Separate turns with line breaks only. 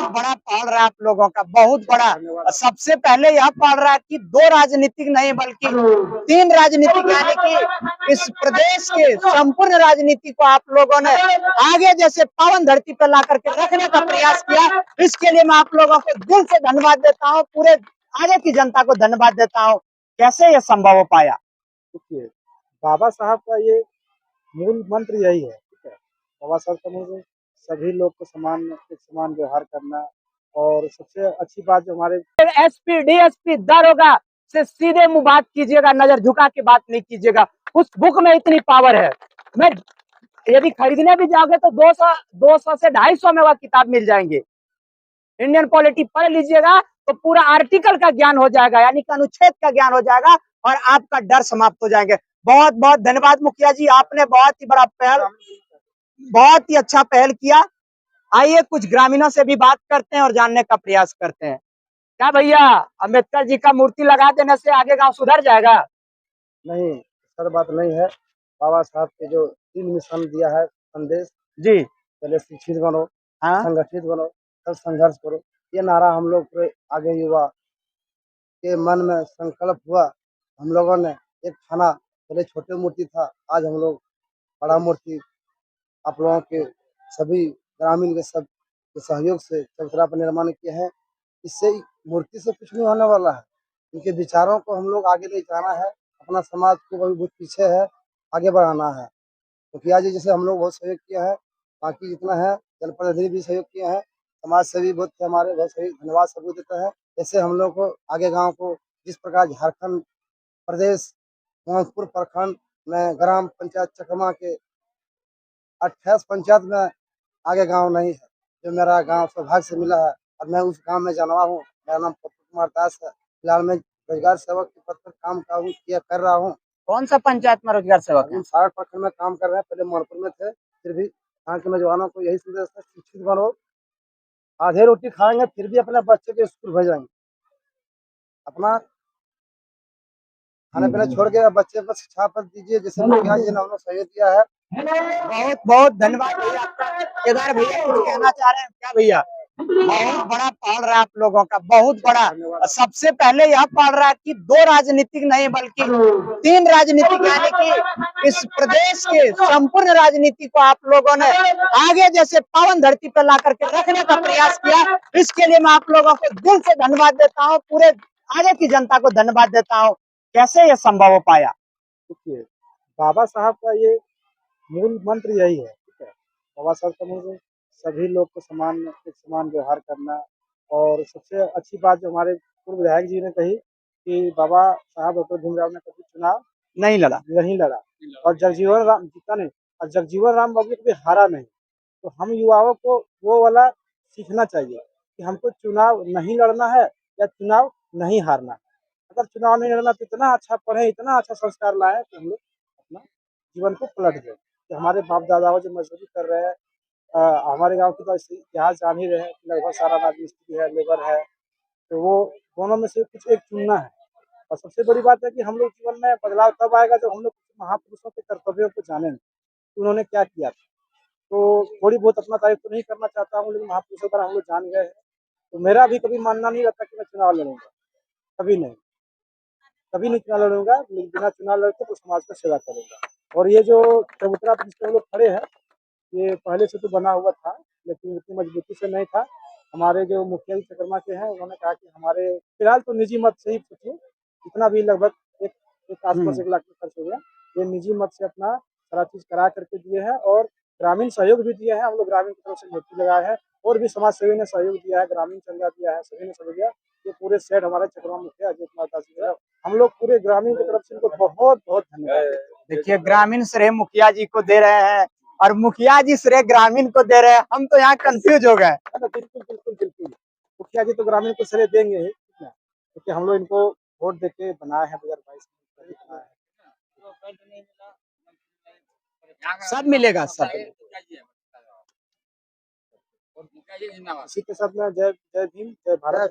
बहुत बड़ा पहल रहा है आप लोगों का, बहुत बड़ा। सबसे पहले यह पहल रहा है कि 2 राजनीतिक नहीं बल्कि 3 राजनीतिक, यानी कि इस प्रदेश के संपूर्ण राजनीति को आप लोगों ने आगे जैसे पावन धरती पर ला करके रखने का प्रयास किया। इसके लिए मैं आप लोगों को दिल से धन्यवाद देता हूँ, पूरे आगे की जनता को धन्यवाद देता हूँ। कैसे ये संभव हो पाया?
देखिए, बाबा साहब का ये मूल मंत्र यही है, ठीक है। बाबा साहब का मूल सभी लोग को समान व्यवहार करना, और सबसे अच्छी बात जो हमारे
एसपी, डीएसपी, दारोगा से सीधे मुंह बात कीजिएगा, नजर झुका के बात नहीं कीजिएगा। उस बुक में इतनी पावर है। मैं यदि खरीदने भी जाओगे तो 200 से 250 में वह किताब मिल जाएंगे। इंडियन पॉलिटी पढ़ लीजिएगा तो पूरा आर्टिकल का ज्ञान हो जाएगा, यानी कि अनुच्छेद का ज्ञान हो जाएगा और आपका डर समाप्त हो जाएंगे। बहुत बहुत धन्यवाद मुखिया जी, आपने बहुत ही बड़ा पहल, बहुत ही अच्छा पहल किया। आइए कुछ ग्रामीणों से भी बात करते हैं और जानने का प्रयास करते हैं। क्या भैया, अम्बेडकर जी का मूर्ति लगा देने से आगे गांव सुधर जाएगा?
नहीं, सर बात नहीं है। बाबा साहब के जो 3 मिशन दिया है संदेश,
जी
पहले शिक्षित बनो,
हाँ,
संगठित बनो, सब संघर्ष करो, ये नारा हम लोग पूरे आगे युवा के मन में संकल्प हुआ। हम लोगों ने एक थाना, पहले छोटे मूर्ति था, आज हम लोग बड़ा मूर्ति आप लोगों के सभी ग्रामीण के सब के सहयोग से चबूतरा पर निर्माण किए हैं। इससे मूर्ति से कुछ नहीं होने वाला है, इनके विचारों को हम लोग आगे ले जाना है, अपना समाज को अभी बहुत पीछे है, आगे बढ़ाना है। मुखिया जी जैसे हम लोग बहुत सहयोग किए हैं, बाकी जितना है जनप्रतिनिधि भी सहयोग किए हैं, समाज सेवी बहुत थे हमारे, बहुत सही धन्यवाद सबूत देते हैं। जैसे हम लोग को आगे गाँव को जिस प्रकार झारखंड प्रदेश मोहनपुर प्रखंड में ग्राम पंचायत चकमा के 28 पंचायत में आगे गांव नहीं है, जो मेरा गांव सौभाग्य से मिला है और मैं उस गांव में जानवा हूँ। मेरा नाम पप्पू कुमार दास है। फिलहाल मैं रोजगार सेवक के पद पर काम कर रहा हूँ।
कौन सा पंचायत में रोजगार सेवक है?
60 प्रखंड में काम कर रहे हैं, पहले मोहनपुर में थे। फिर भी यहाँ के नौजवानों को यही संदेश है, शिक्षित बनो, आधे रोटी खाएंगे फिर भी अपने बच्चे के स्कूल भेजेंगे, अपना खाने पीने छोड़ के बच्चे पर शिक्षा पर दीजिए, जैसे मुखिया जी ने हमें सहयोग दिया है।
बहुत बहुत धन्यवाद भैया आपका। केदार भैया कुछ कहना चाह रहे हैं क्या भैया? बहुत बड़ा पहल रहा है आप लोगों का, बहुत बड़ा। सबसे पहले यह पहल रहा है कि 2 राजनीतिक नहीं बल्कि 3 राजनीतिक, यानी कि इस प्रदेश के संपूर्ण राजनीति को आप लोगों ने आगे जैसे पावन धरती पर ला करके रखने का प्रयास किया। इसके लिए मैं आप लोगों को दिल से धन्यवाद देता हूँ, पूरे आगे की जनता को धन्यवाद देता हूँ। कैसे ये संभव हो पाया?
देखिए, बाबा साहब का ये मूल मंत्र यही है, ठीक है। बाबा साहब का मूल सभी लोग को समान व्यवहार करना, और सबसे अच्छी बात जो हमारे पूर्व विधायक जी ने कही कि बाबा साहब डॉक्टर भीमराव ने कभी चुनाव नहीं लड़ा, और जगजीवन राम जीता नहीं, और जगजीवन राम बाबू कभी हारा नहीं। तो हम युवाओं को वो वाला सीखना चाहिए कि हमको चुनाव नहीं लड़ना है या चुनाव नहीं हारना है। अगर चुनाव नहीं लड़ना तो इतना अच्छा पढ़े, इतना अच्छा संस्कार लाए कि हम लोग अपना जीवन को पलट दें। कि हमारे बाप दादाओं जो मजदूरी कर रहे हैं, हमारे गांव की तो इतिहास जान ही रहे हैं, लगभग सारा राजमिस्त्री है, लेबर है, तो वो दोनों में से कुछ एक चुनना है। और सबसे बड़ी बात है कि हम लोग जीवन में बदलाव तब आएगा जब हम लोग महापुरुषों के कर्तव्यों को जानें कि उन्होंने क्या किया था। तो थोड़ी बहुत अपना तारीफ तो नहीं करना चाहता हूँ, लेकिन महापुरुषों पर हम लोग जान गए हैं, तो मेरा भी कभी मानना नहीं रहता कि मैं चुनाव लड़ूंगा, कभी नहीं चुनाव लड़ूंगा, लेकिन बिना चुनाव लड़के तो समाज का सेवा करूंगा। और ये जो चबूतरा पर जिस पे हम लोग खड़े हैं, ये पहले से तो बना हुआ था, लेकिन उतनी मजबूती से नहीं था। हमारे जो मुखिया जी चकरमा के हैं, उन्होंने कहा कि हमारे फिलहाल तो निजी मत से ही पूछिए, इतना भी लगभग एक आसपास 1 लाख का खर्च हो गया। ये निजी मत से अपना सारा चीज करा करके दिए हैं, और ग्रामीण सहयोग भी दिए हैं। हम लोग ग्रामीण की तरफ से मूर्ति लगाए हैं, और भी समाज सेवी ने सहयोग दिया है, ग्रामीण चंदा दिया है, सभी ने सहयोग दिया। ये पूरे सेट हमारे चकरमा मुखिया अजय कुमार दास जी है, हम लोग पूरे ग्रामीण की तरफ से इनको बहुत बहुत धन्यवाद देते हैं।
देखिए, ग्रामीण श्रेय मुखिया जी को दे रहे हैं और मुखिया जी श्रेय ग्रामीण को दे रहे हैं। हम तो यहाँ कंफ्यूज हो गए।
बिल्कुल बिल्कुल बिल्कुल, मुखिया जी तो ग्रामीण को श्रेय देंगे ही, क्योंकि हम लोग इनको वोट देके बनाए हैं 2022 में बनाए हैं।
सब मिलेगा, सब।
इसी के साथ में जय जय भीम, जय भारत।